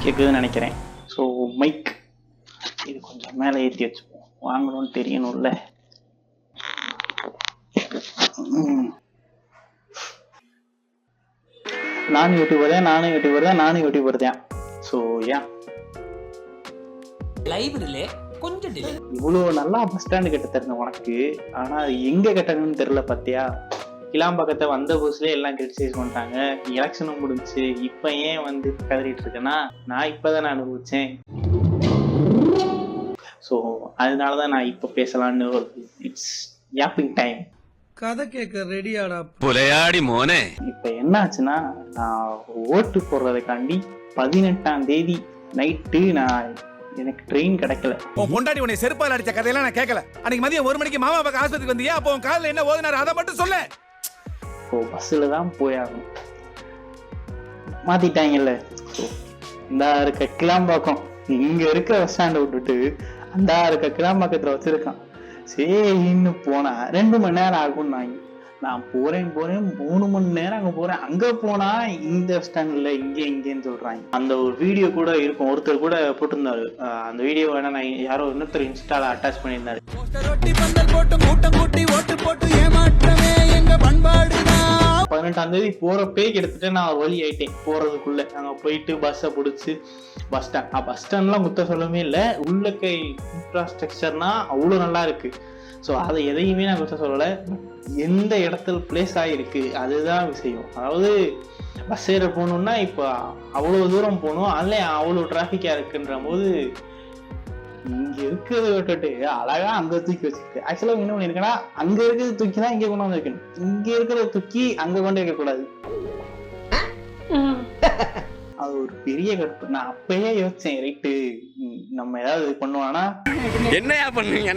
கேட்குதுன்னு நினைக்கிறேன். So mic இது கொஞ்சம் மேலே ஏற்றி வச்சுப்போம், வாங்கணும்னு தெரியணும்ல. நானும் யூடியூபர் தான். ஸோ ஏன் லைவ்ரிலே கொஞ்சம் டிலே. இவ்வளோ நல்லா பஸ் ஸ்டாண்டு கட்ட தெரிஞ்ச உனக்கு, ஆனால் அது எங்கே கட்டணும்னு தெரில. பார்த்தியா, கிளாம்பாக்கத்தை வந்த புதுசுலேயே எல்லாம் கிரிட்டிசைஸ் பண்ணிட்டாங்க. எலெக்ஷனும் முடிஞ்சிச்சு, இப்போ ஏன் வந்து கதறிட்டு இருக்கேன்னா, நான் இப்போ தான் அனுபவிச்சேன். ஸோ அதனால தான் நான் இப்போ பேசலான்னு இட்ஸ் யாப்பிங் டைம். கதை கேட்க ரெடியாடா புலையாடி மோனே. இப்போ என்ன ஆச்சுன்னா, நான் ஓட்டு போடுறதுக்காண்டி 18ஆம் தேதி நைட்டு எனக்கு ட்ரெயின் கிடைக்கல. பொண்டாடி உன்னை செருப்பால் அடிச்ச கதையெல்லாம் நான் கேட்கல. அன்னைக்கு மதியம் 1 மணிக்கு மாமா பக்கம் ஆஸ்பத்திரிக்கு வந்தியா? அப்போ உன் காலில் என்ன ஓதுனாரு அதை மட்டும் சொல்ல. இப்போ பஸ்ஸில் தான் போயாகணும், மாற்றிட்டாங்கல்ல. ஸோ இந்த இருக்க கிளாம்பாக்கம், இங்கே இருக்கிற பஸ் ஸ்டாண்டை விட்டுட்டு அந்த இருக்க கிளாம்பாக்கத்தில் வச்சுருக்கான். சரின்னு போனா 2 மணி நேரம் ஆகும்னாங்க. நான் போறேன் 3 மணி நேரம் அங்கே போறேன். அங்கே போனா இந்த ஸ்டாண்டில் இங்கேன்னு சொல்றாங்க. அந்த ஒரு வீடியோ கூட இருக்கும், ஒருத்தர் கூட போட்டிருந்தாரு. அந்த வீடியோ வேணா நான் யாரோ இன்னொருத்தர் இன்ஸ்டால அட்டாச் பண்ணியிருந்தாரு. 18ஆம் தேதி போறப்பே கிட்டத்தட்ட நான் வழி ஆயிட்டேன். போறதுக்குள்ள நாங்கள் போயிட்டு பஸ்ஸை பிடிச்சி பஸ் ஸ்டாண்ட்லாம் குத்த சொல்லவே இல்லை. உள்ளக்க இன்ஃப்ராஸ்ட்ரக்சர்னா அவ்வளோ நல்லா இருக்கு. ஸோ அதை எதையுமே நான் குத்த சொல்லலை. எந்த இடத்துல பிளேஸ் ஆகிருக்கு அதுதான் விஷயம். அதாவது பஸ் ஏற போகணுன்னா இப்போ அவ்வளோ தூரம் போகணும், அதில் அவ்வளோ டிராஃபிக்காக இருக்குன்ற போது இங்க இருக்கிறத விட்டுட்டு அழகா அங்க தூக்கி வச்சுக்கிட்டு, ஆக்சுவலா என்ன பண்ணிருக்கேன்னா, அங்க இருக்கிறத தூக்கி தான் இங்க கொண்டு வந்து வைக்கணும், இங்க இருக்கிறத தூக்கி அங்க கொண்டு வைக்க கூடாது. அது ஒரு பெரிய கடுப்பு. நான் அப்பயே யோசிச்சேன், ரைட்டு நம்ம ஏதாவது பண்ணுவானா, என்னையா பண்ணுவீங்க,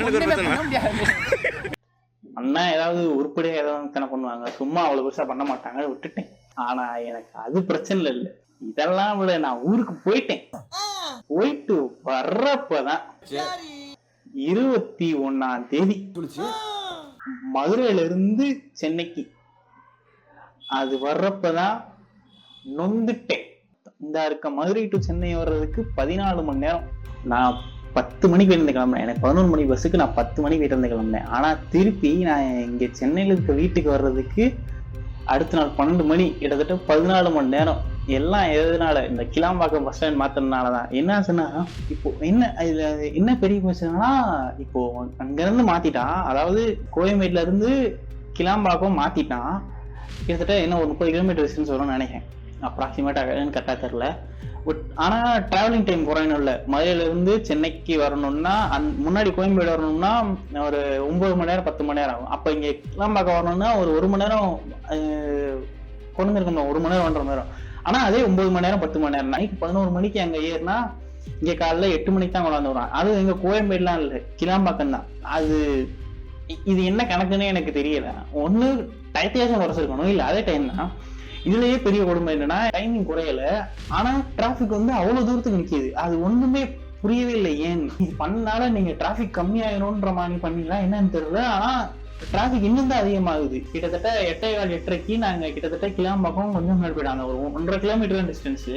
அண்ணா ஏதாவது உருப்படியா ஏதாவது தானே பண்ணுவாங்க, சும்மா அவ்வளவு பெருசா பண்ண மாட்டாங்க, விட்டுட்டேன். ஆனா எனக்கு அது பிரச்சனை இல்லை. இதெல்லாம் விட நான் ஊருக்கு போயிட்டு வர்றப்பதான் 21ஆம் தேதி மதுரையில இருந்து சென்னைக்கு அது வர்றப்பதான் நொந்துட்டேன். இந்த இருக்க மதுரை டு சென்னை வர்றதுக்கு 14 மணி நேரம். நான் 10 மணிக்கு வீட்டிலிருந்து கிளம்புனேன். எனக்கு 11 மணி பஸ்ஸுக்கு நான் 10 மணிக்கு வீட்டிலிருந்து கிளம்புனேன். ஆனா திருப்பி நான் இங்க சென்னையில இருக்க வீட்டுக்கு வர்றதுக்கு அடுத்த நாள் 12 மணி, கிட்டத்தட்ட 14 மணி நேரம். எல்லாம் எதனால, இந்த கிளாம்பாக்கம் பஸ் ஸ்டாண்ட் மாத்திரனாலதான். என்ன ஆச்சுன்னா, இப்போ என்ன பெரிய பிரச்சனைனா, இப்போ அங்கிருந்து மாத்திட்டான், அதாவது கோயம்பேட்ல இருந்து கிளாம்பாக்கம் மாத்திட்டான். கிட்டத்தட்ட என்ன ஒரு 30 கிலோமீட்டர் டிஸ்டன்ஸ் வரும்னு நினைக்கிறேன், அப்ராக்சிமேட்டா கரெக்டா தெரியல. பட் ஆனா டிராவலிங் டைம் குறையணும் இல்லை. மதுரையில இருந்து சென்னைக்கு வரணும்னா, முன்னாடி கோயம்பேடு வரணும்னா ஒரு 9 மணி நேரம் 10 மணி நேரம் ஆகும். அப்ப இங்க கிளாம்பாக்கம் வரணும்னா ஒரு 1 மணி நேரம் கொண்டு இருக்கணும், 1 மணி நேரம் 1.5 மணி நேரம். ஆனா அதே 9 மணி நேரம் 10 மணி நேரம். நைட்டு 11 மணிக்கு அங்க ஏறினா இங்க காலைல 8 மணிக்கு தான் கொண்டாந்து வரும். அது எங்க கோயம்பேடுலாம் இல்லை, கிளாம்பாக்கம் தான். இது என்ன கணக்குன்னு எனக்கு தெரியல. ஒண்ணு டயத்தையாச்சும் குறைச்சிருக்கணும், இல்ல அதே டைம் தான். இதுலயே பெரிய கொடுமை என்னன்னா, டைமிங் குறையல, ஆனா டிராபிக் வந்து அவ்வளவு தூரத்துக்கு நிக்குது. அது ஒண்ணுமே புரியவே இல்லை. ஏன் இது பண்ணால நீங்க டிராபிக் கம்மியாகணும்ன்ற மாதிரி பண்ணீங்களா என்னன்னு தெரியல. ஆனா டிராபிக் இன்னும் தான் அதிகமாகுது. கிட்டத்தட்ட 8:15 நாங்க கிட்டத்தட்ட கிளாம்பாக்கம் கொஞ்சம் முன்னாடி போயிட்டாங்க. ஒரு 1.5 கிலோமீட்டர் டிஸ்டன்ஸ்,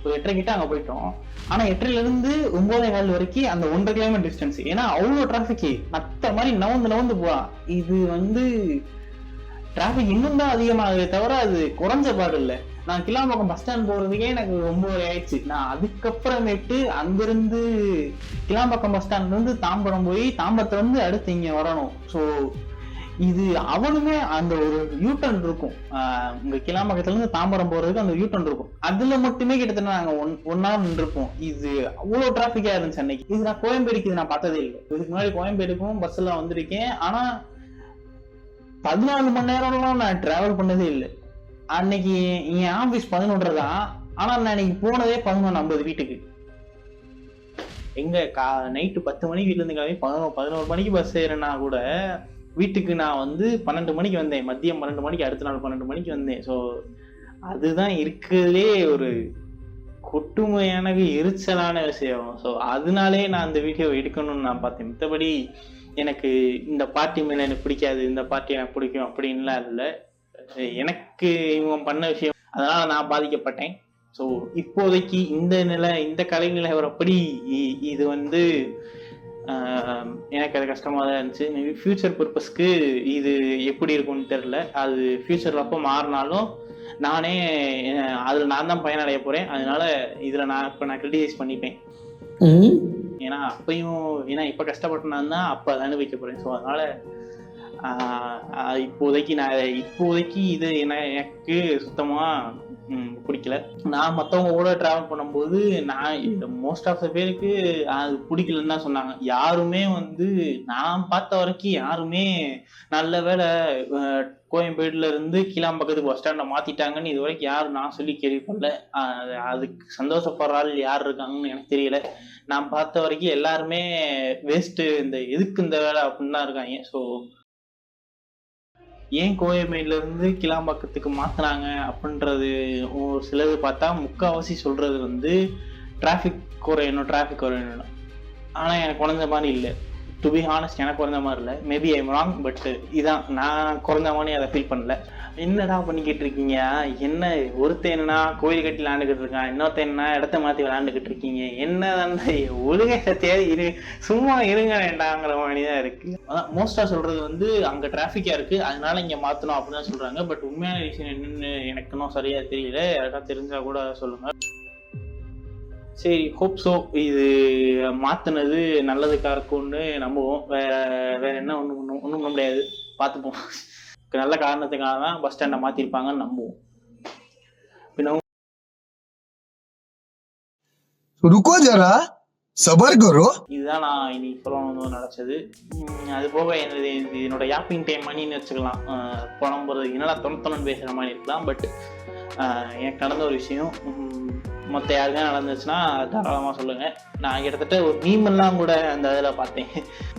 ஒரு 8:30 கிட்ட அங்க போயிட்டோம். ஆனா 8:30 இருந்து 9:15 வரைக்கும் அந்த 1.5 கிலோமீட்டர் டிஸ்டன்ஸ். ஏன்னா அவ்வளவு டிராபிக், மத்த மாதிரி நவந்து போறான். இது வந்து டிராபிக் இன்னும் தான் அதிகமாகுதே தவிர அது குறைஞ்ச பாடு இல்லை. நான் கிளாம்பாக்கம் பஸ் ஸ்டாண்ட் போறதுக்கே எனக்கு ரொம்ப ஆயிடுச்சு. நான் அதுக்கப்புறமேட்டு அங்கிருந்து கிளாம்பாக்கம் பஸ் ஸ்டாண்ட்ல இருந்து தாம்பரம் போய், தாம்பரத்துல இருந்து அடுத்து இங்க வரணும். ஸோ இது அவனுமே அந்த ஒரு யூட்டன் இருக்கும், உங்க கிளாம்பாக்கத்துல இருந்து தாம்பரம் போறதுக்கு அந்த யூட்டன் இருக்கும். அதுல மட்டுமே கிட்டத்தட்ட நாங்க 1 hour நின்றுப்போம். இது அவ்வளவு டிராபிக்கா இருந்துச்சு அன்னைக்கு. இது நான் கோயம்பேடுக்கு நான் பார்த்ததே இல்லை. இதுக்கு முன்னாடி கோயம்பேடுக்கும் பஸ்ல வந்திருக்கேன், ஆனா 14 மணி நேரம்லாம் நான் டிராவல் பண்ணதே இல்லை. அன்னைக்கு என் ஆபீஸ் 11:30 தான், ஆனா நான் அன்னைக்கு போனதே 11:50 வீட்டுக்கு. எங்க நைட்டு 10 மணிக்கு வீட்டுல இருந்து கிளம்பி 11 மணிக்கு பஸ் ஏறினா கூட வீட்டுக்கு நான் வந்து 12 மணிக்கு வந்தேன். மதியம் 12 மணிக்கு, அடுத்த நாள் 12 மணிக்கு வந்தேன். ஸோ அதுதான் இருக்கிறதுலே ஒரு கொட்டுமையான எரிச்சலான விஷயம். ஸோ அதனாலே நான் அந்த வீடியோ எடுக்கணும்னு நான் பார்த்தேன். மற்றபடி எனக்கு இந்த பார்ட்டி மேல எனக்கு பிடிக்காது, இந்த பார்ட்டி எனக்கு பிடிக்கும் அப்படின்லாம் இல்லை. எனக்கு இவங்க பண்ண விஷயம், அதனால நான் பாதிக்கப்பட்டேன். ஸோ இப்போதைக்கு இந்த கலை நிலவரப்படி இது வந்து எனக்கு அது கஷ்டமாக தான் இருந்துச்சு. மேபி ஃபியூச்சர் பர்பஸ்க்கு இது எப்படி இருக்கும்னு தெரில. அது ஃபியூச்சரில் அப்போ மாறினாலும் நானே அதில் நான் தான் பயனடைய போகிறேன். அதனால இதில் நான் கிரிட்டிசைஸ் பண்ணிப்பேன். ஏன்னா இப்போ கஷ்டப்பட்டனா தான் அப்போ அதை அனுபவிக்க போகிறேன். ஸோ அதனால இப்போதைக்கு இது எனக்கு சுத்தமாக பிடிக்கல. நான் மற்றவங்க கூட ட்ராவல் பண்ணும்போது மோஸ்ட் ஆஃப் த பேருக்கு அது பிடிக்கலன்னு தான் சொன்னாங்க. யாருமே வந்து நான் பார்த்த வரைக்கும் யாருமே நல்ல வேளை கோயம்பேடுல இருந்து கிளாம்பக்கத்துக்கு பஸ் ஸ்டாண்டை மாத்திட்டாங்கன்னு இது வரைக்கும் யாரும் நான் சொல்லி கேள்விப்படல. அதுக்கு சந்தோஷப்படுற ஆள் யார் இருக்காங்கன்னு எனக்கு தெரியல. நான் பார்த்த வரைக்கும் எல்லாருமே வேஸ்ட், எதுக்கு இந்த வேலை அப்படின்னு தான் இருக்காங்க. ஸோ ஏன் கோயம்பேடுல இருந்து கிளாம்பாக்கத்துக்கு மாத்தினாங்க அப்படின்றது ஒரு சிலது பார்த்தா முக்கால்வாசி சொல்றது வந்து டிராஃபிக் குறையணும். ஆனா எனக்கு குறைஞ்ச மாதிரி இல்லை. டு பி ஹானஸ்ட், எனக்கு குறைஞ்ச மாதிரி இல்லை. மேபி ஐம் ராங், பட் இதான் நான் குறைஞ்ச மாதிரி அதை ஃபீல் பண்ணல. என்னடா பண்ணிக்கிட்டு இருக்கீங்க, என்ன ஒருத்தன் என்னன்னா கோயில் கட்டி விளையாண்டுக்கிட்டு இருக்கான், இன்னொருத்தன் என்ன இடத்த மாற்றி விளையாண்டுக்கிட்டு இருக்கீங்க, என்னதான் ஒழுங்க தேவை சும்மா இருங்க வேண்டாங்கிற மாதிரி தான் இருக்கு. அதான் மோஸ்டா சொல்றது வந்து அங்க டிராஃபிக்கா இருக்கு அதனால இங்க மாத்தணும் அப்படின்னு தான் சொல்றாங்க. பட் உண்மையான விஷயம் என்னன்னு எனக்கு இன்னும் சரியா தெரியல. யாருக்கா தெரிஞ்சா கூட சொல்லுங்க. சரி, ஹோப் ஸோ இது மாத்தினது நல்லதுக்காக இருக்கும்னு நம்புவோம். வேற என்ன ஒன்றும் பண்ண முடியாது, பார்த்துப்போம். நல்ல காரணத்துக்காக தான் பஸ் ஸ்டாண்டை மாத்திருப்பாங்கன்னு நம்புவோம். रुको जरा सबर करो. இதுதான் நான் இனி சொல்லணும்னு நினைச்சது. அது போக என்னோட யாப்பிங் டைம் மணின்னு வச்சுக்கலாம். பணம் போகிறது என்னடா தொண்ணு பேசுகிற மாதிரி இருக்கலாம். பட் எனக்கு நடந்த ஒரு விஷயம் மற்ற யாருக்கா நடந்துச்சுன்னா தாராளமாக சொல்லுங்கள். நான் கிட்டத்தட்ட ஒரு மீமெல்லாம் கூட அந்த இதில் பார்த்தேன்.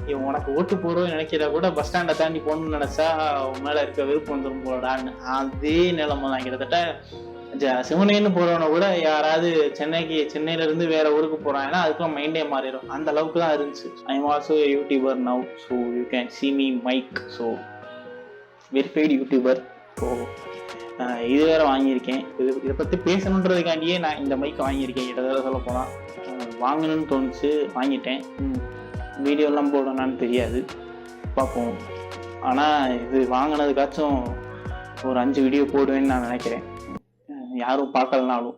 இவன் உனக்கு ஓட்டு போடுவோம் நினைக்கிறத கூட பஸ் ஸ்டாண்டை தாண்டி போகணும்னு நினச்சா அவன் மேலே இருக்க விருப்பம் வந்துடும் போடான்னு. அதே நிலைமை தான். கிட்டத்தட்ட சிவனேன்னு போகிறவனை கூட யாராவது சென்னையில இருந்து வேற ஊருக்கு போகிறாங்கன்னா அதுக்கெல்லாம் மைண்டே மாறிடும். அந்த அளவுக்கு தான் இருந்துச்சு. I am also YouTuber now, so you can see me mic. So verified YouTuber. So இது வேற வாங்கியிருக்கேன். இதை பற்றி பேசணுன்றதுக்காண்டியே நான் இந்த மைக்கை வாங்கியிருக்கேன். கிட்டத்தட்ட சொல்ல போனால் வாங்கணும்னு தோணுச்சு, வாங்கிட்டேன். வீடியோலாம் போடணும்னு தெரியாது, பார்ப்போம். ஆனால் இது வாங்கினதுக்காச்சும் ஒரு 5 வீடியோ போடுவேன்னு நான் நினைக்கிறேன், யாரும் பார்க்கலனாலும்.